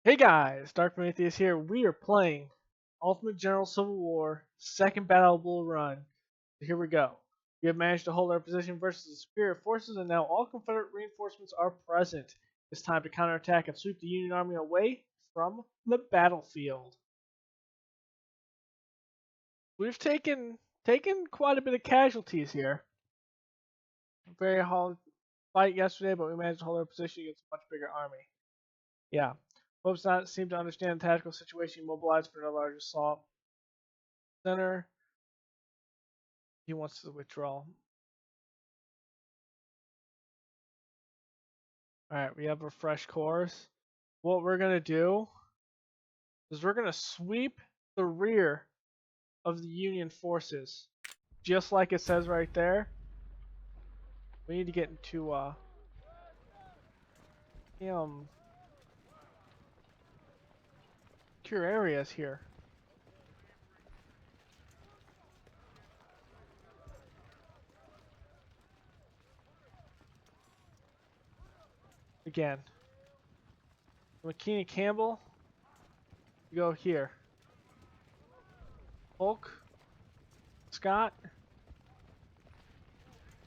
Hey guys, Dark Prometheus here. We are playing Ultimate General Civil War, second Battle Bull Run. So here we go. We have managed to hold our position versus the superior forces, and now all Confederate reinforcements are present. It's time to counterattack and sweep the Union Army away from the battlefield. We've taken quite a bit of casualties here. Very hard fight yesterday, but we managed to hold our position against a much bigger army. Yeah. Pope does not seem to understand the tactical situation, mobilized for another large assault. Center, he wants to withdraw. Alright, we have a fresh course. What we're going to do is we're going to sweep the rear of the Union forces. Just like it says right there. We need to get into secure areas here. Again. McKean Campbell, you go here. Polk, Scott,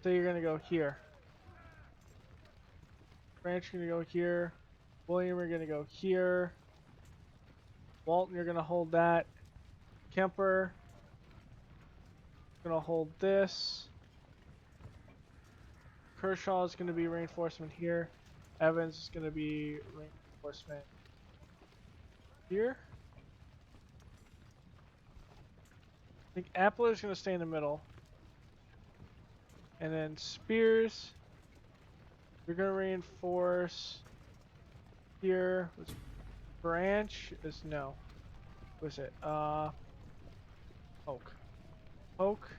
so you're going to go here. Branch, you're going to go here. William, you're going to go here. Walton, you're going to hold that. Kemper, going to hold this. Kershaw is going to be reinforcement here. Evans is going to be reinforcement here. I think Appler is going to stay in the middle. And then Spears, you're going to reinforce here. Branch is no. What is it? Oak. Oak,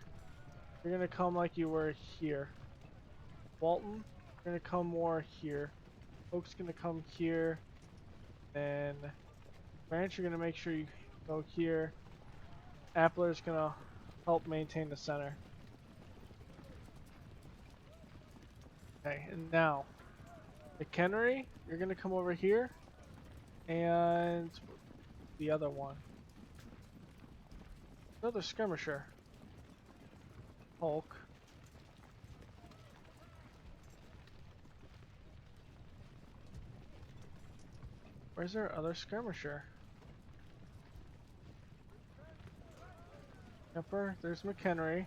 you're going to come like you were here. Walton, you're going to come more here. Oak's going to come here. Then Branch, you're going to make sure you go here. Appler is going to help maintain the center. Okay, and now McHenry, you're going to come over here. And the other one. Another skirmisher. Hulk. Where's our other skirmisher? Kemper, there's McHenry.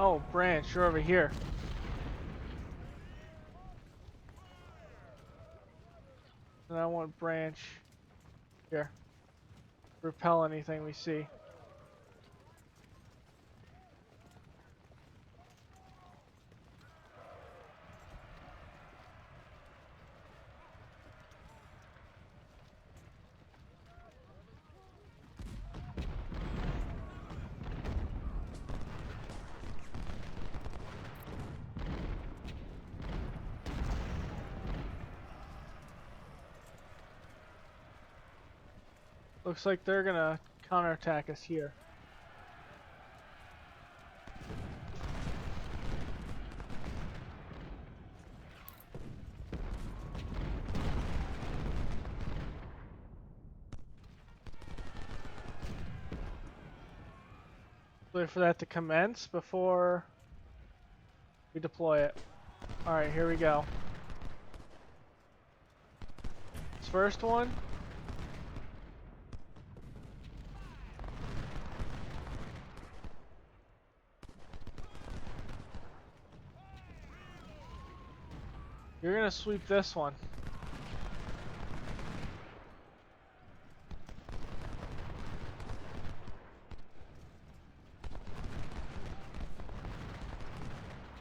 Oh, Branch, you're over here. And I want Branch here. Repel anything we see. Looks like they're gonna counterattack us here. Wait for that to commence before we deploy it. Alright, here we go. This first one. You're gonna sweep this one.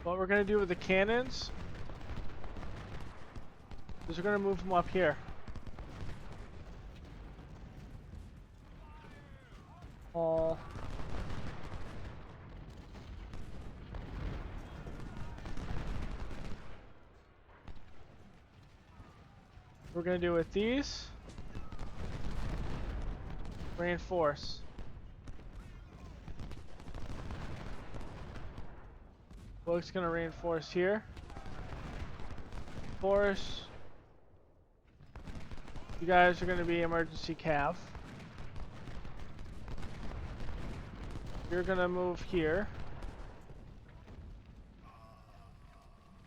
What we're gonna do with the cannons is we're gonna move them up here. All. We're gonna do with these. Reinforce. Book's gonna reinforce here. Force. You guys are gonna be emergency cav. You're gonna move here.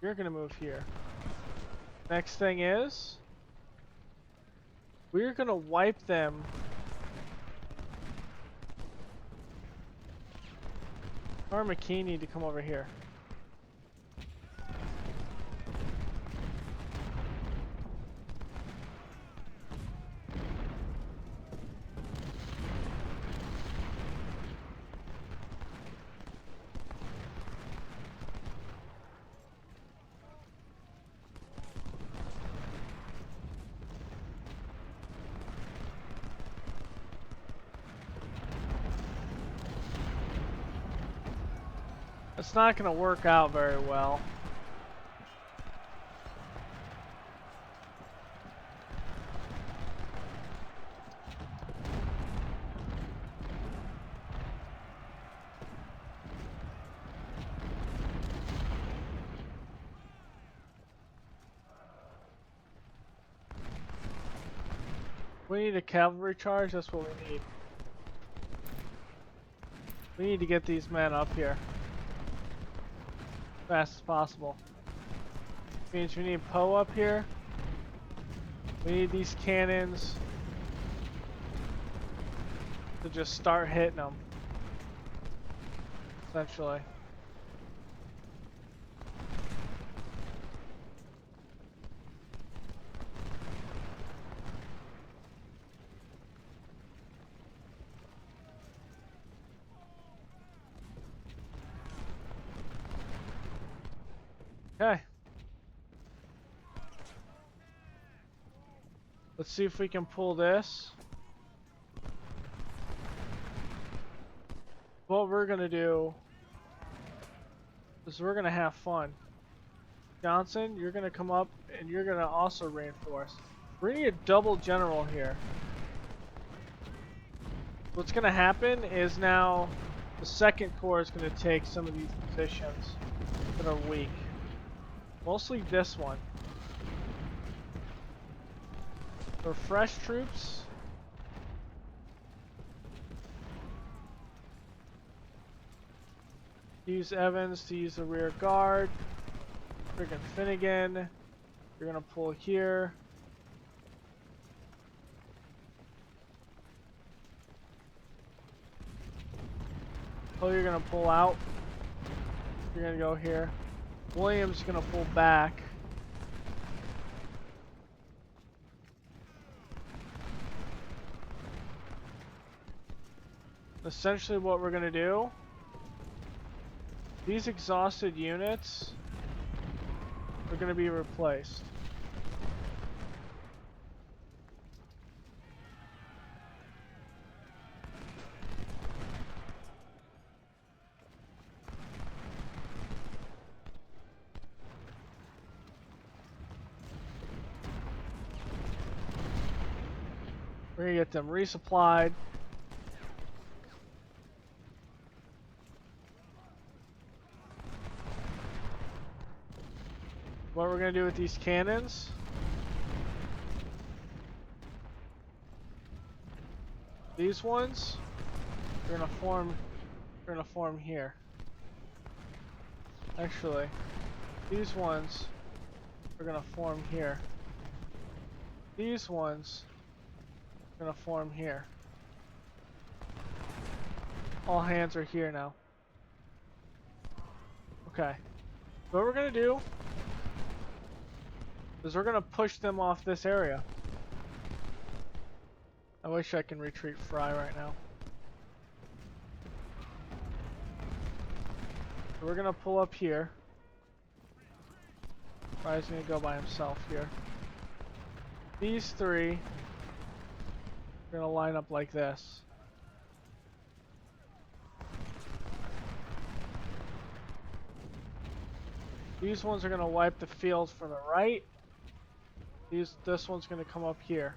You're gonna move here. Next thing is, we're gonna wipe them. Or McKee need to come over here. It's not going to work out very well. We need a cavalry charge, that's what we need. We need to get these men up here as fast as possible. Means we need Poe up here. We need these cannons to just start hitting them. Essentially. Okay. Let's see if we can pull this. What we're gonna do is we're gonna have fun. Johnson, you're gonna come up and you're gonna also reinforce. We're gonna need a double general here. What's gonna happen is now the second corps is gonna take some of these positions that are weak. Mostly this one. For fresh troops, use Evans to use the rear guard. Friggin' Finnegan, you're gonna pull here. Oh, you're gonna pull out. You're gonna go here. Williams gonna pull back. Essentially what we're gonna do, these exhausted units are gonna be replaced. We're gonna get them resupplied. What we're gonna do with these cannons? These ones, we're gonna form here. Actually, these ones are gonna form here. These ones are gonna form here. All hands are here now. Okay. What we're gonna do is we're gonna push them off this area. I wish I can retreat Fry right now. So we're gonna pull up here. Fry's gonna go by himself here. These three are gonna line up like this. These ones are gonna wipe the field from the right. This one's gonna come up here.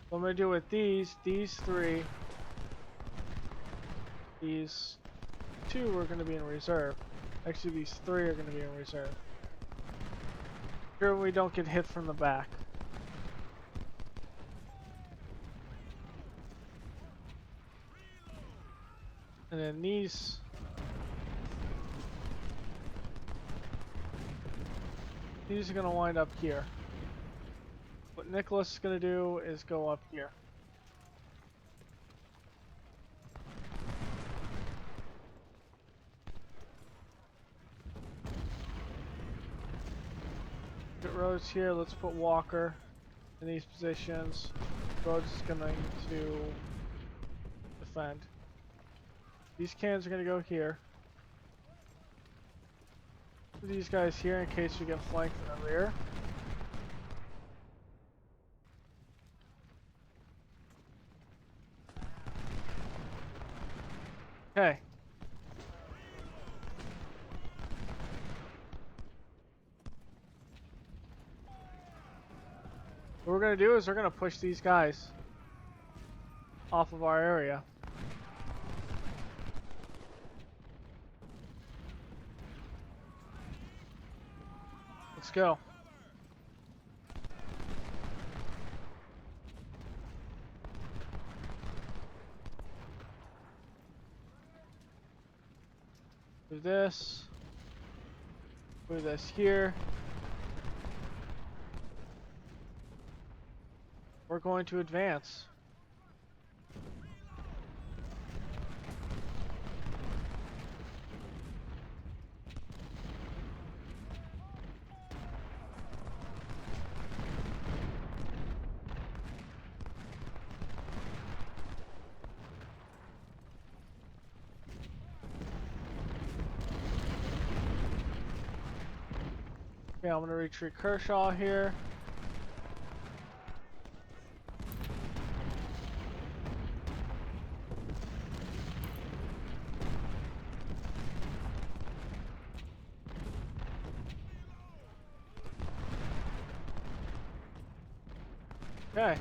What I'm gonna do with these three, these two are gonna be in reserve. Actually, these 3 are going to be in reserve. Sure we don't get hit from the back. And then these... These are going to wind up here. What Nicholas is going to do is go up here. Get Rhodes here. Let's put Walker in these positions. Rhodes is going to defend. These cannons are going to go here. Put these guys here in case we get flanked from the rear. Okay. What we're going to do is we're going to push these guys off of our area. Let's go. Do this. Put this here. We're going to advance. Okay, I'm going to retreat Kershaw here. Okay.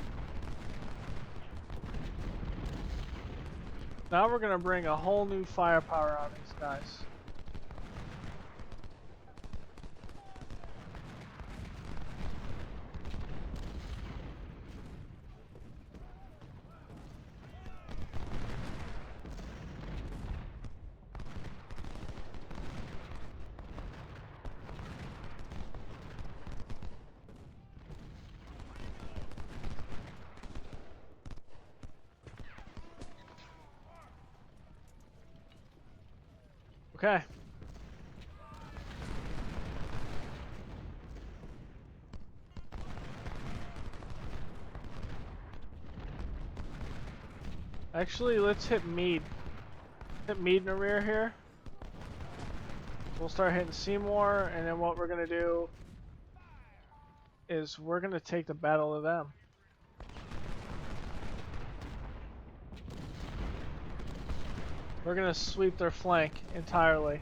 Now we're going to bring a whole new firepower on these guys. Okay. Actually, let's hit Meade. Hit Meade in the rear here. We'll start hitting Seymour, and then what we're gonna do is we're gonna take the battle of them. We're gonna sweep their flank entirely.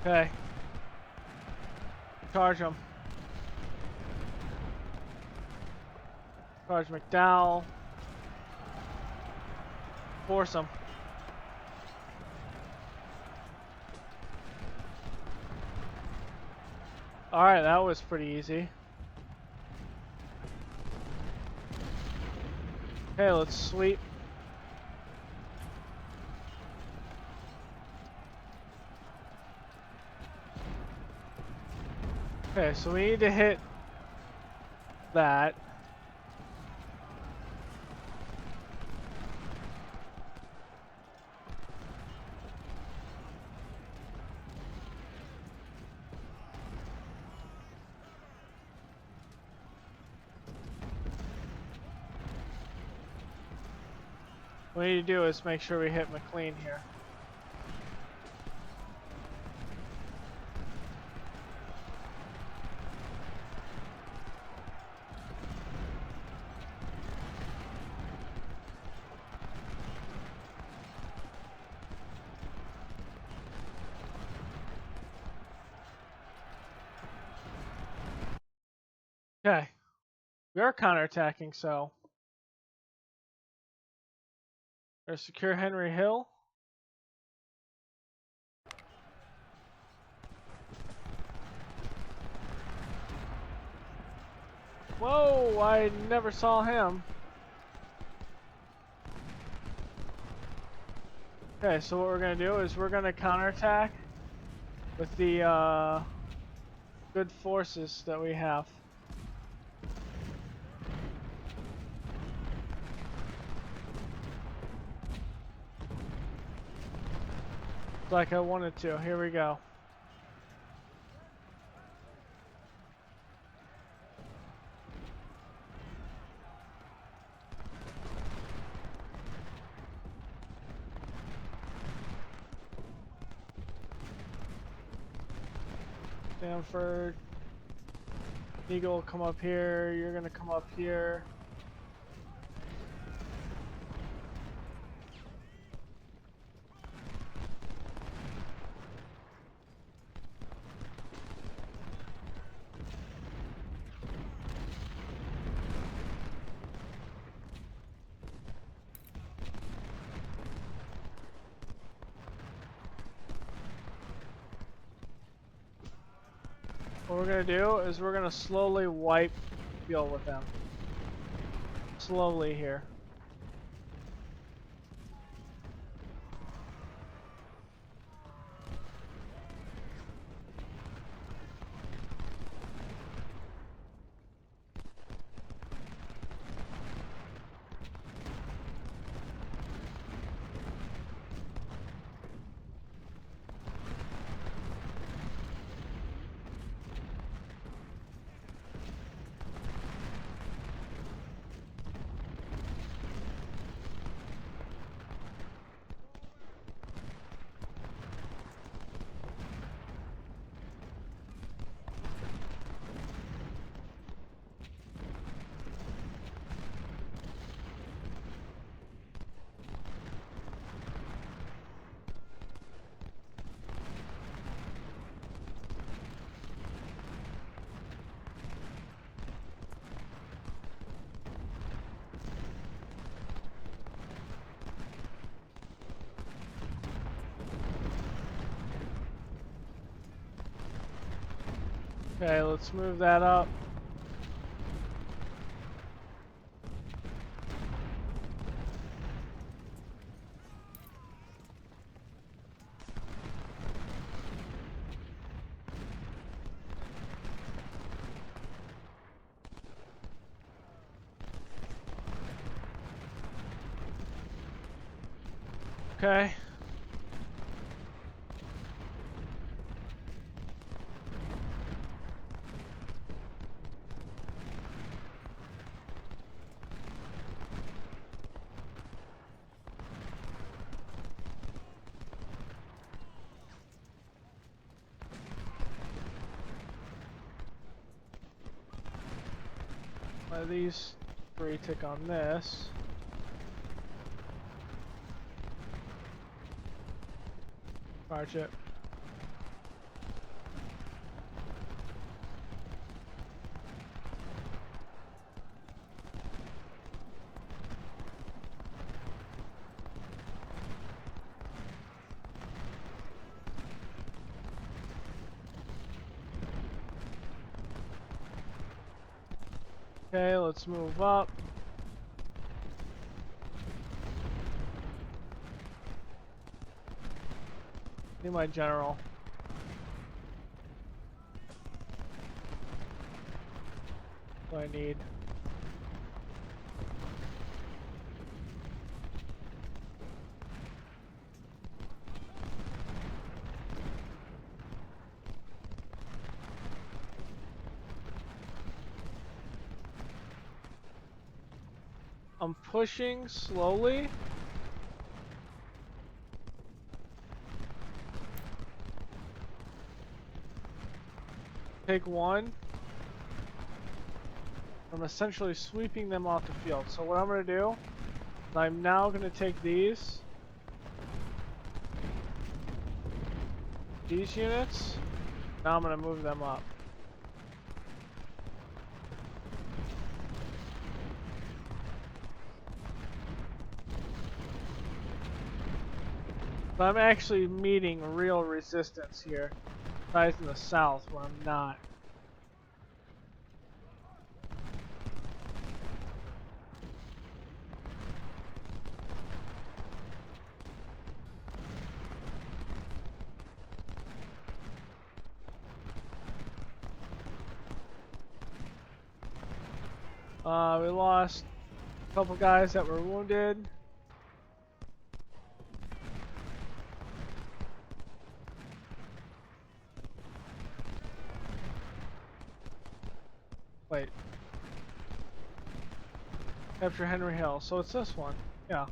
Okay. Charge them. Charge McDowell. Force them. Alright, that was pretty easy. Okay, let's sweep. Okay, so we need to hit that. What we need to do is make sure we hit McLean here. Okay. We are counterattacking, so there's secure Henry Hill. Whoa, I never saw him. Okay, so what we're gonna do is we're gonna counterattack with the good forces that we have. Like I wanted to. Here we go. Stanford. Eagle, come up here. You're gonna come up here. What we're gonna do is we're gonna slowly wipe field with them. Slowly here. Okay, let's move that up. Okay. Let these three tick on this. Charge it. Okay, let's move up. Need my general. What I need. I'm pushing slowly. take one. I'm essentially sweeping them off the field. So what I'm going to do is I'm now going to take these units. Now I'm going to move them up. So I'm actually meeting real resistance here. Besides in the south where I'm not. We lost a couple guys that were wounded. Wait. Capture Henry Hill. So it's this one. Yeah.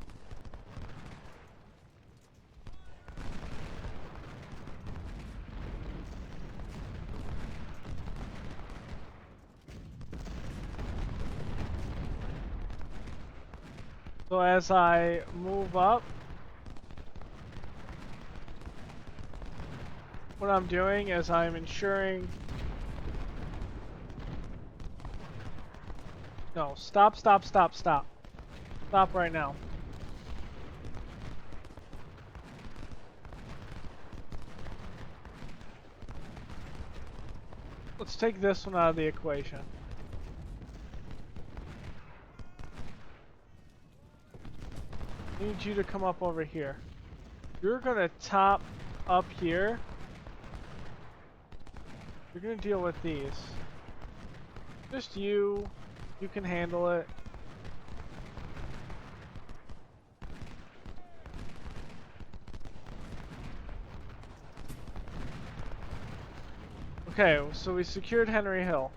So as I move up, what I'm doing is I'm ensuring... No, stop, stop, stop, stop. Stop right now. Let's take this one out of the equation. I need you to come up over here. You're gonna top up here. You're gonna deal with these. Just you can handle it. Okay, so we secured Henry Hill.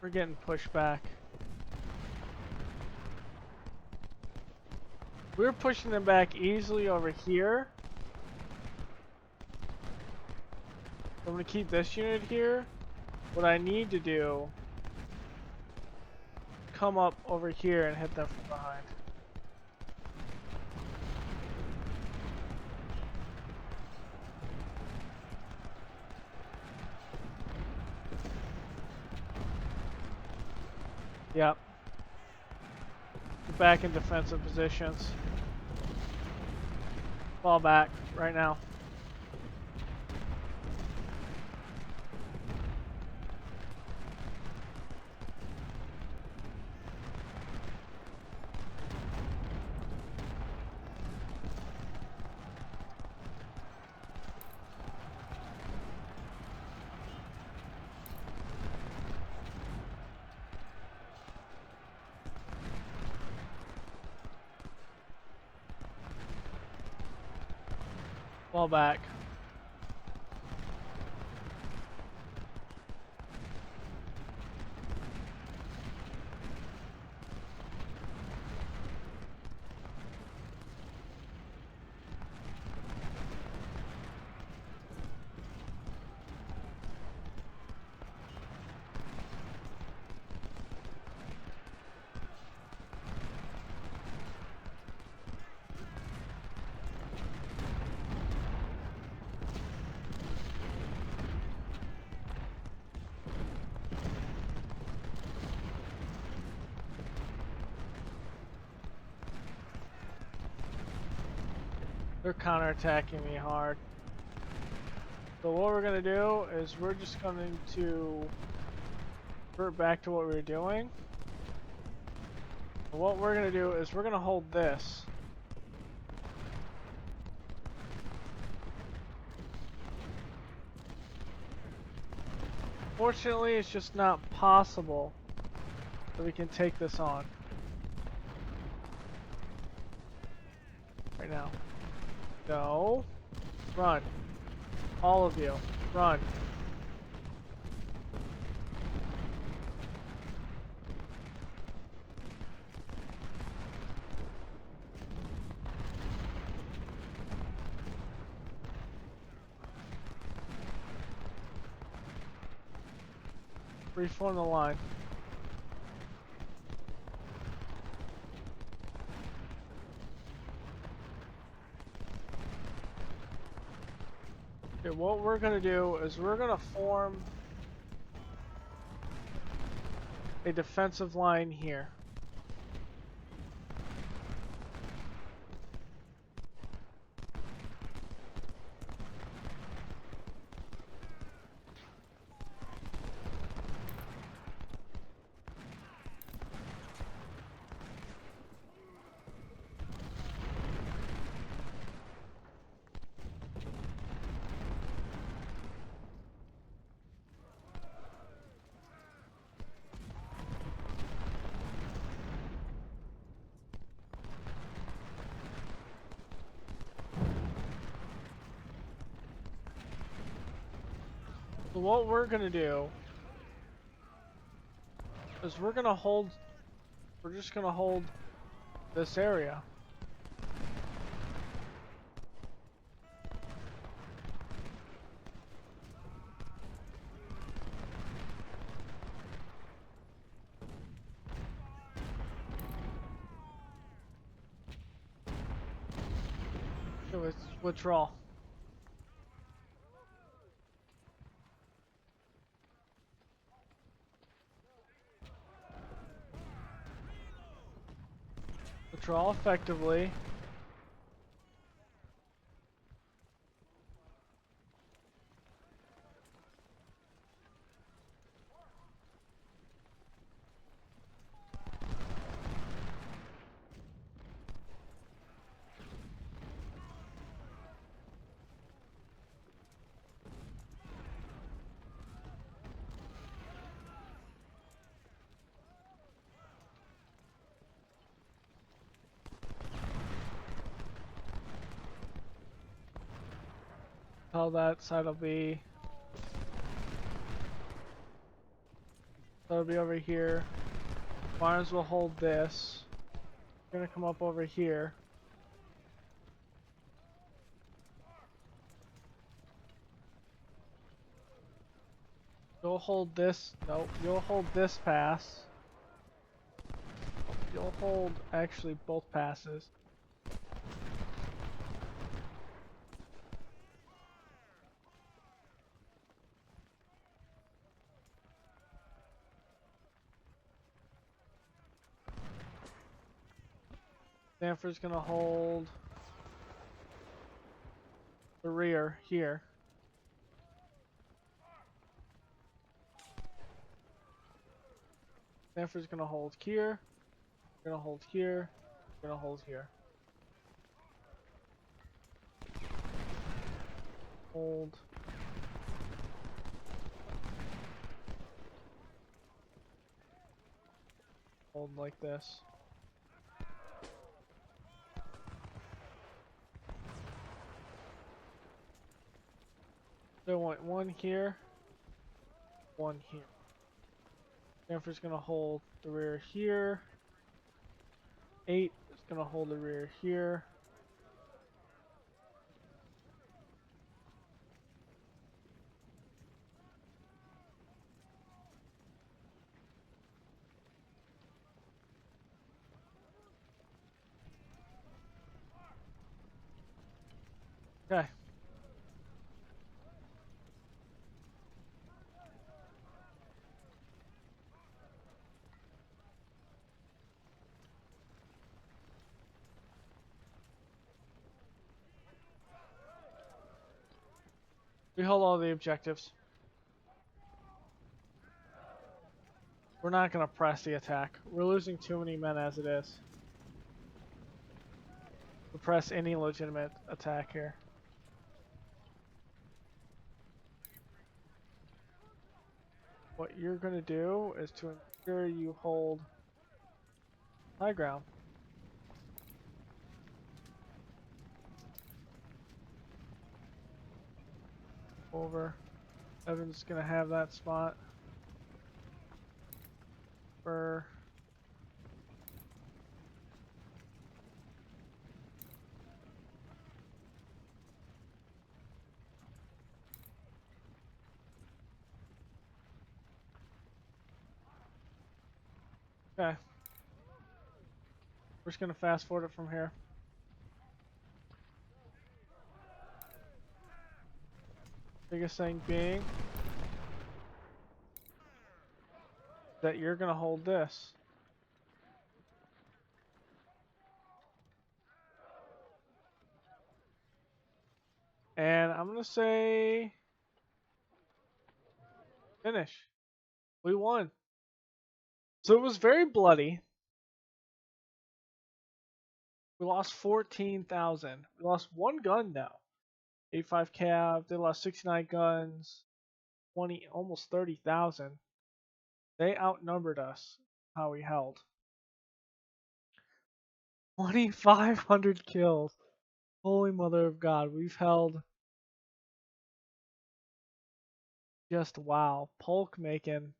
We're getting pushed back. We're pushing them back easily over here. I'm going to keep this unit here. What I need to do, come up over here and hit them from behind. Yep. Get back in defensive positions. Fall back right now. Fall back. They're counterattacking me hard. So what we're going to do is we're just going to revert back to what we were doing. And what we're going to do is we're going to hold this. Fortunately, it's just not possible that we can take this on right now. No. Run. All of you. Run. Reform the line. Okay, what we're gonna do is we're gonna form a defensive line here. So what we're gonna do is we're just gonna hold this area. So let's withdraw. Withdraw effectively. How that side will be. That'll be over here. Barnes will hold this. We're gonna come up over here. You'll hold this. Nope. You'll hold this pass. You'll hold actually both passes. Stanford's gonna hold the rear here. Stanford's gonna hold here. Gonna hold here. Gonna hold here. Hold. Hold like this. So I want one here, one here. Stanford's gonna hold the rear here. 8 is gonna hold the rear here. Okay. We hold all the objectives. We're not gonna press the attack. We're losing too many men as it is to press any legitimate attack here. what you're going to do is to ensure you hold high ground. Over. Evan's going to have that spot for... Okay. We're just going to fast forward it from here. Biggest thing being that you're going to hold this. And I'm going to say finish. We won. So it was very bloody. We lost 14,000. We lost one gun now. 85 cav. They lost 69 guns. 20, almost 30,000. They outnumbered us. How we held. 2,500 kills. Holy mother of God. We've held. Just wow. Polk making.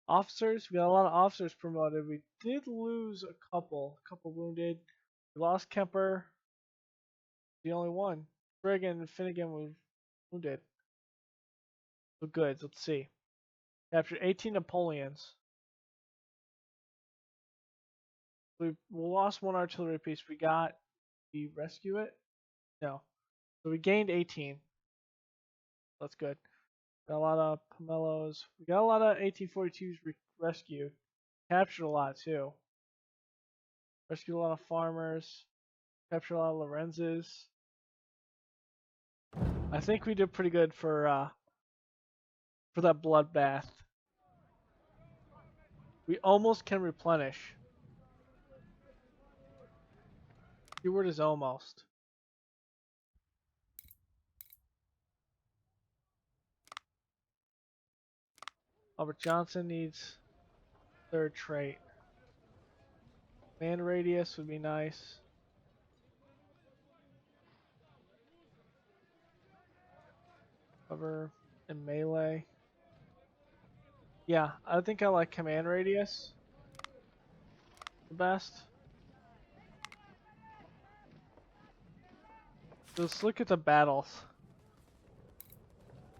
Officers. We got a lot of officers promoted. We did lose a couple wounded. We lost Kemper. The only one. Friggin' and Finnegan was wounded. So good. Let's see. Captured 18 Napoleons. We lost one artillery piece. We rescue it? No. So we gained 18. That's good. Got a lot of Pomelos. We got a lot of 1842s rescued. Captured a lot too. Rescued a lot of farmers. Captured a lot of Lorenzes. I think we did pretty good for that bloodbath. We almost can replenish. Keyword is almost. Albert Johnson needs third trait. Man radius would be nice. Cover and melee. Yeah, I think I like command radius the best. Let's look at the battles.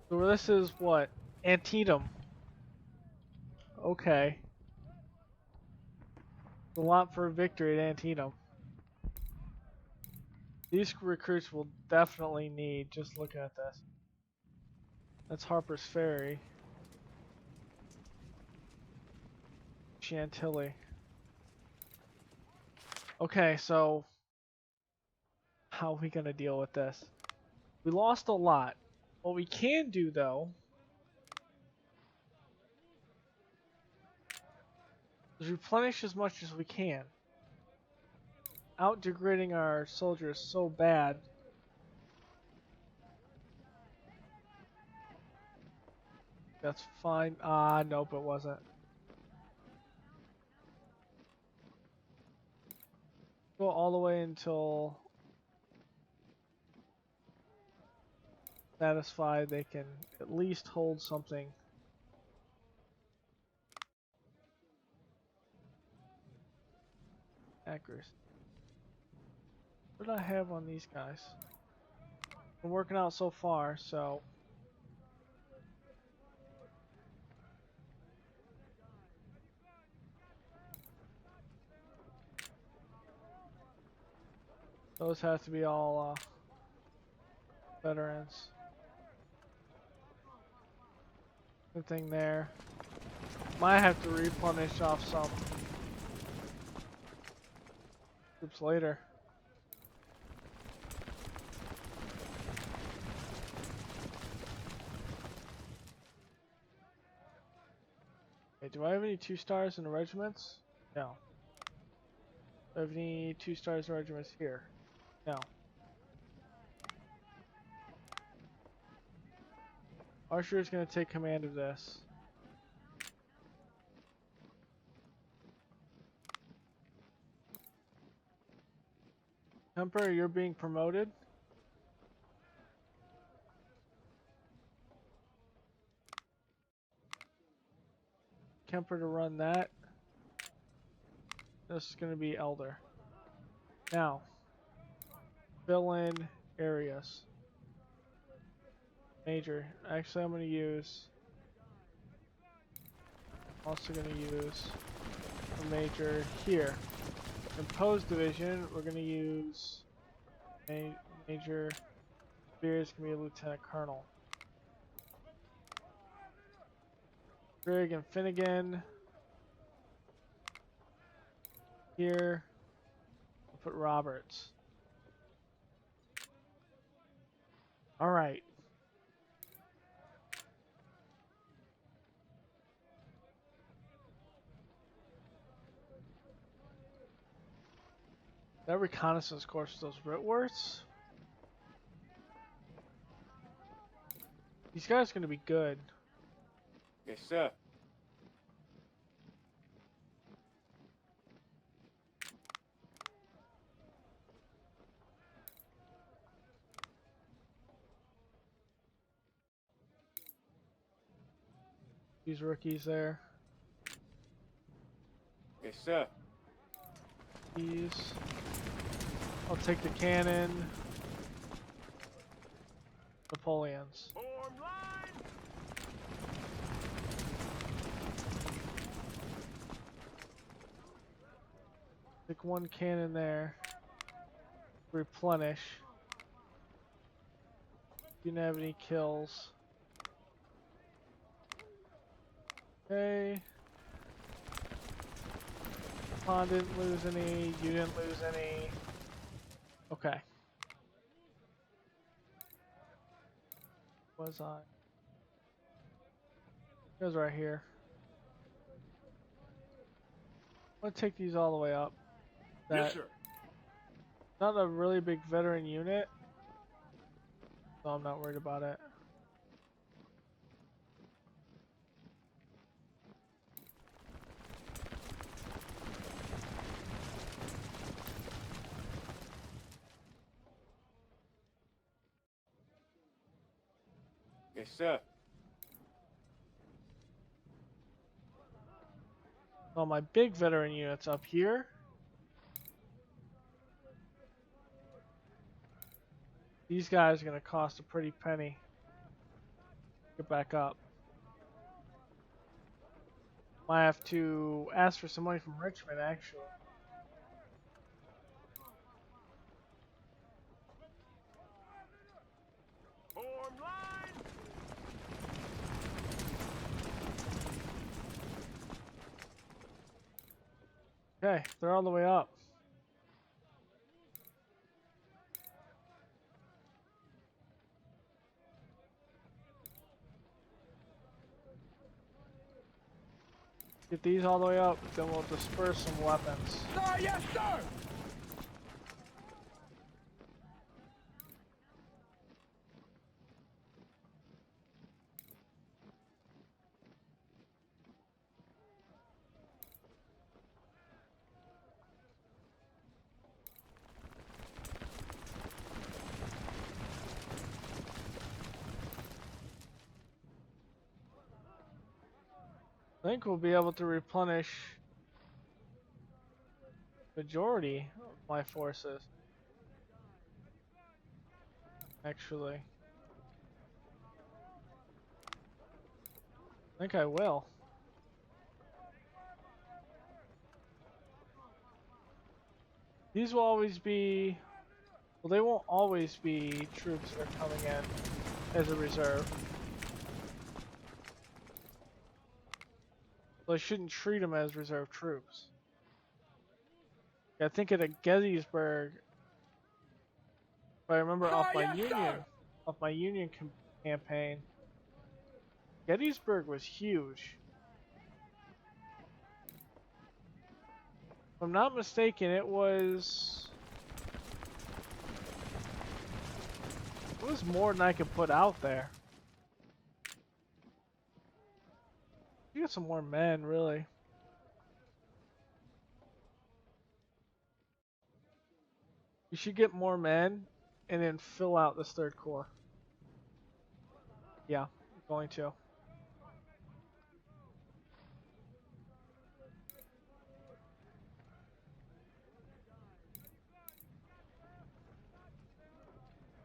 So this is what? Antietam. Okay. A lot for victory at Antietam. These recruits will definitely need, just looking at this. That's Harper's Ferry. Chantilly. Okay, so how are we gonna deal with this? We lost a lot. What we can do though is replenish as much as we can. Out degrading our soldiers so bad. That's fine. Ah, nope, it wasn't. Go all the way until satisfied they can at least hold something. Accuracy. What did I have on these guys? Been working out so far, so those have to be all veterans. Good thing there. Might have to replenish off some troops later. Hey, do I have any 2 stars in the regiments? No. Do I have any 2 stars in regiments here? No. Archer is going to take command of this. Emperor, you're being promoted. Kemper to run that. This is going to be Elder. Now, fill in areas. Major. Actually, I'm going to use. Also going to use a major here. Impose division. We're going to use major. Spears can be a lieutenant colonel. Grigg and Finnegan. Here. We'll put Roberts. All right. That reconnaissance course, those Ritworths. These guys are going to be good. Yes, sir. These rookies there. Yes, sir. These. I'll take the cannon. Napoleons. Form line. Take one cannon there. Replenish. Didn't have any kills. Okay. Pond didn't lose any. You didn't lose any. Okay. Was I? It was right here. I'm gonna take these all the way up. Yes, sir. Not a really big veteran unit, so I'm not worried about it. Yes, sir. Well, my big veteran unit's up here. These guys are gonna cost a pretty penny. Get back up. Might have to ask for some money from Richmond, actually. Form line. Okay, they're all the way up. Get these all the way up, then we'll disperse some weapons. Sir, yes, sir. I think we'll be able to replenish majority of my forces. Actually, I think I will. These will always be, well, they won't always be troops that are coming in as a reserve. So I shouldn't treat them as reserve troops. I think at Gettysburg, if I remember off my Union campaign, Gettysburg was huge. If I'm not mistaken, it was more than I could put out there. get some more men, really. You should get more men and then fill out this third corps. Yeah, I'm going to.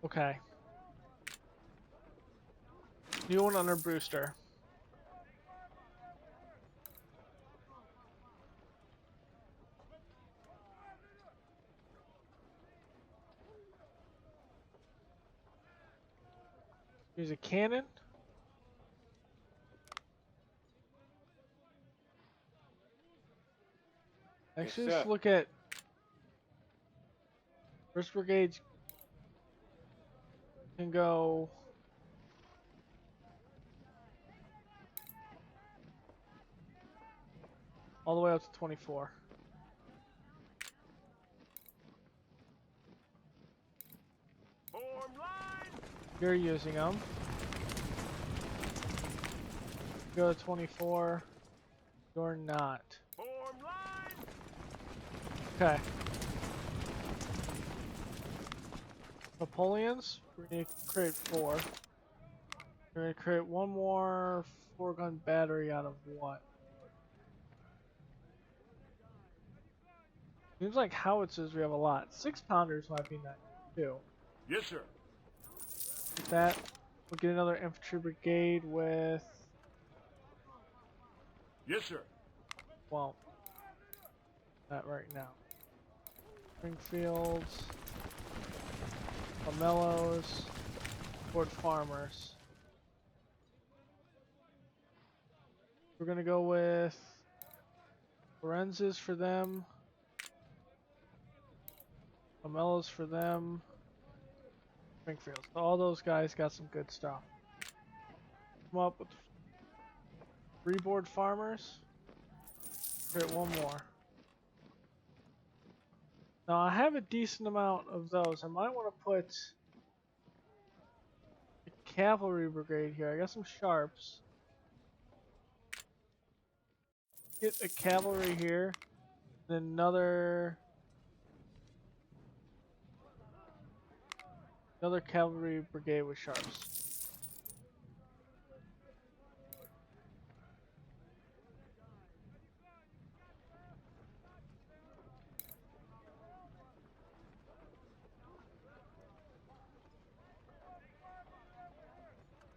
Okay. New one under Brewster. Use a cannon. Actually, Yes, let's sir. look at First Brigade can go all the way up to 24. Form line. You're using them. Go to 24. You're not. Form line. Okay. Napoleons, we're going to create 4. We're going to create one more 4-gun battery out of what? Seems like howitzers we have a lot. 6-pounders might be nice too. Yes, sir. With that, we'll get another infantry brigade with, Yes, sir. well, not right now. Springfields, Lamellos, Fort Farmers. We're gonna go with Lorenz's for them, Lamellos for them, Springfields. So all those guys got some good stuff. Come up with Freeboard Farmers. Create one more. Now I have a decent amount of those. I might want to put a cavalry brigade here. I got some sharps. Get a cavalry here, and another cavalry brigade with sharps.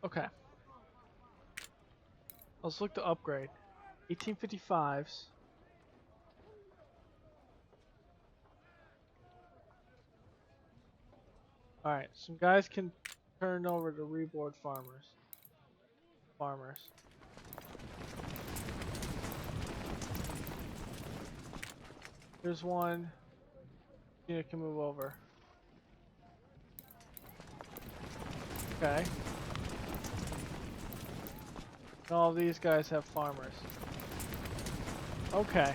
Okay. Let's look to upgrade. 1855s. Alright, some guys can turn over to reboard farmers. Here's one. You can move over. Okay. And all of these guys have farmers. Okay.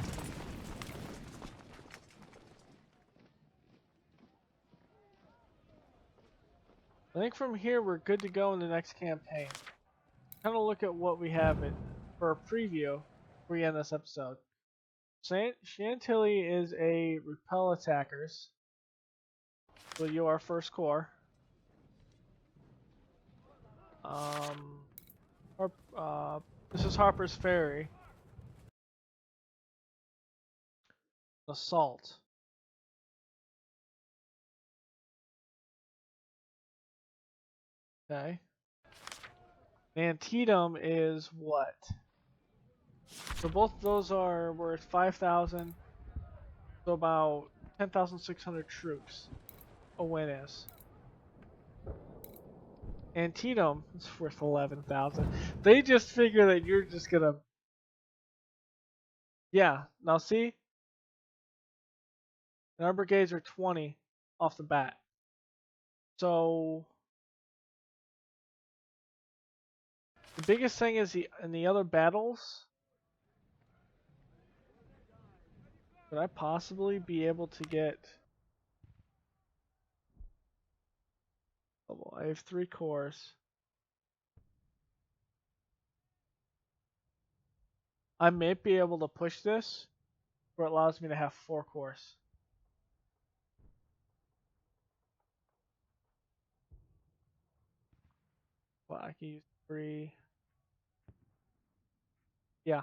I think from here we're good to go in the next campaign. Kind of look at what we have it for a preview before we end this episode. Chantilly is a repel attackers. So you are first corps. This is Harper's Ferry. Assault. Okay. Antietam is what? So both of those are worth 5,000. So about 10,600 troops. A win is. Antietam is worth 11,000. They just figure that you're just gonna. Yeah. Now see. And our brigades are 20 off the bat. So the biggest thing is in the other battles. Could I possibly be able to get? Oh, I have 3 corps. I may be able to push this where it allows me to have 4 cores. Well, I can use 3. Yeah.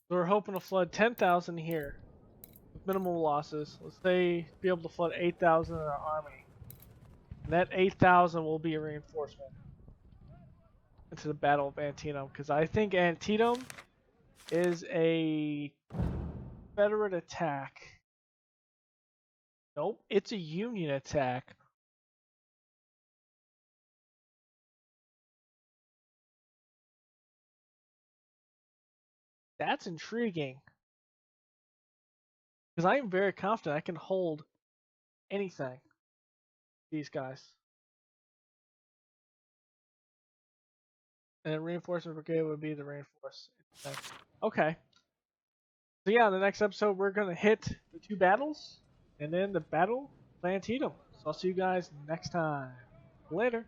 So we're hoping to flood 10,000 here with minimal losses. Let's say be able to flood 8,000 in our army. And that 8,000 will be a reinforcement into the Battle of Antietam, because I think Antietam is a Confederate attack. Nope, it's a Union attack. That's intriguing. Because I am very confident I can hold anything. These guys. And a reinforcement brigade would be the reinforce. Okay. So yeah, in the next episode we're gonna hit the 2 battles, and then the Battle of Antietam. So I'll see you guys next time. Later.